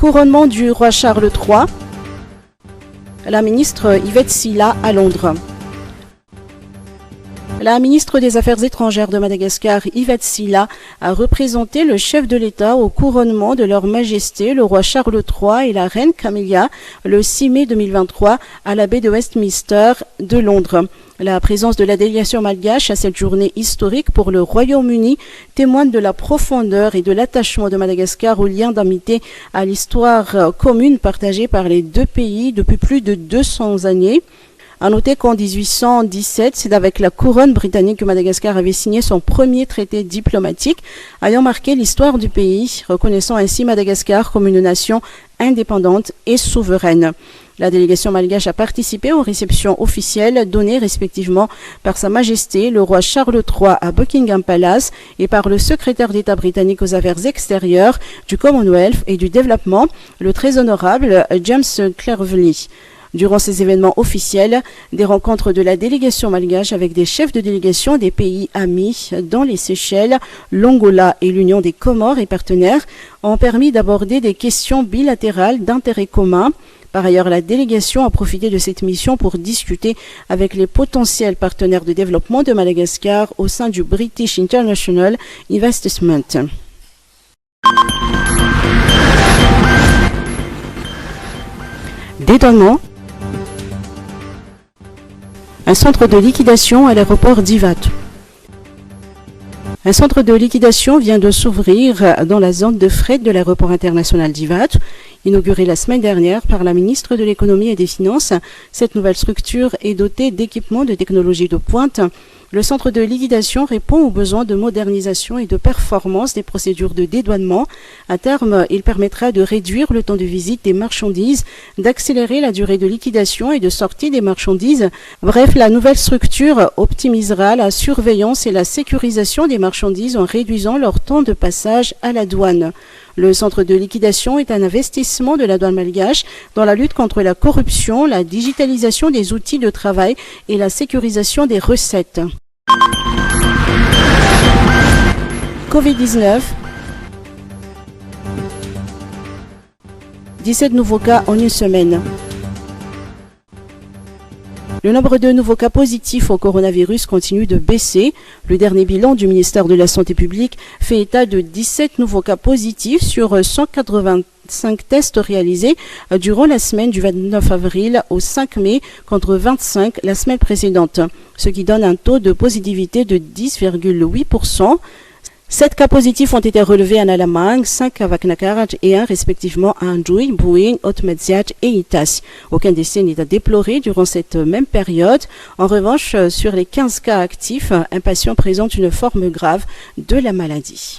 Couronnement du roi Charles III. La ministre Yvette Silla à Londres. La ministre des Affaires étrangères de Madagascar, Yvette Silla, a représenté le chef de l'État au couronnement de leur Majesté, le roi Charles III et la reine Camilla, le 6 mai 2023, à la baie de Westminster de Londres. La présence de la délégation malgache à cette journée historique pour le Royaume-Uni témoigne de la profondeur et de l'attachement de Madagascar aux liens d'amitié à l'histoire commune partagée par les deux pays depuis plus de 200 années. À noter qu'en 1817, c'est avec la couronne britannique que Madagascar avait signé son premier traité diplomatique, ayant marqué l'histoire du pays, reconnaissant ainsi Madagascar comme une nation indépendante et souveraine. La délégation malgache a participé aux réceptions officielles données respectivement par Sa Majesté le roi Charles III à Buckingham Palace et par le secrétaire d'État britannique aux Affaires extérieures, du Commonwealth et du Développement, le très honorable James Cleverly. Durant ces événements officiels, des rencontres de la délégation malgache avec des chefs de délégation des pays amis dans les Seychelles, l'Angola et l'Union des Comores et partenaires ont permis d'aborder des questions bilatérales d'intérêt commun. Par ailleurs, la délégation a profité de cette mission pour discuter avec les potentiels partenaires de développement de Madagascar au sein du British International Investment. Dédouanement. Un centre de liquidation à l'aéroport d'Ivat. Un centre de liquidation vient de s'ouvrir dans la zone de fret de l'aéroport international d'Ivat. Inauguré la semaine dernière par la ministre de l'Économie et des Finances, cette nouvelle structure est dotée d'équipements de technologie de pointe. Le centre de liquidation répond aux besoins de modernisation et de performance des procédures de dédouanement. À terme, il permettra de réduire le temps de visite des marchandises, d'accélérer la durée de liquidation et de sortie des marchandises. Bref, la nouvelle structure optimisera la surveillance et la sécurisation des marchandises en réduisant leur temps de passage à la douane. Le centre de liquidation est un investissement de la douane malgache dans la lutte contre la corruption, la digitalisation des outils de travail et la sécurisation des recettes. Covid-19. 17 nouveaux cas en une semaine. Le nombre de nouveaux cas positifs au coronavirus continue de baisser. Le dernier bilan du ministère de la Santé publique fait état de 17 nouveaux cas positifs sur 185 tests réalisés durant la semaine du 29 avril au 5 mai contre 25 la semaine précédente, ce qui donne un taux de positivité de 10,8%. 7 cas positifs ont été relevés à Nalamang, 5 à Vaknakaraj et 1 respectivement à Androui, Bouing, Otmedziat et Itas. Aucun décès n'est à déplorer durant cette même période. En revanche, sur les 15 cas actifs, un patient présente une forme grave de la maladie.